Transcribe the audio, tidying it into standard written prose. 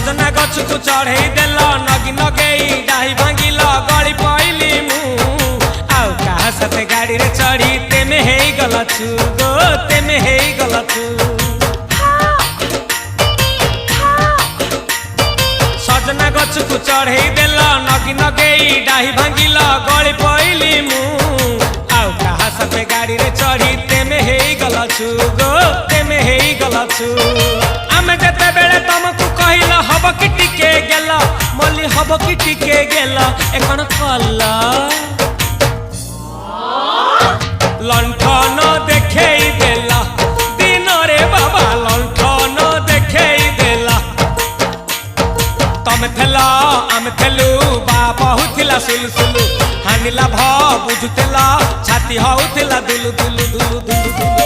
सजना गछ को चढ़े देल नगी नगेई डाही भांगिल गली पइली मु आउ कहा साथे गाड़ी रे चढ़ी तेमे हे गलछु गो तेमे हे गलछु सजना गछ को चढ़े देल नगी नगेई डाही भांगिल गली पइली मु आउ कहा साथे गाड़ी रे चढ़ी तेमे हे गलछु गो तेमे हे गलछु आमे जते बेले तुमको कहिल हब कि टिके गेल मल्ली हब कि टिके गेल एकन कल लंठन देखेई देला दिन रे बाबा लंठन देखेई देला तमे थेला आमे थेलु बाबा हुथिला सुलु हानिला भ बुझुतेला छाती हउथिला दुलु दुलु दुलु दुलु दुलु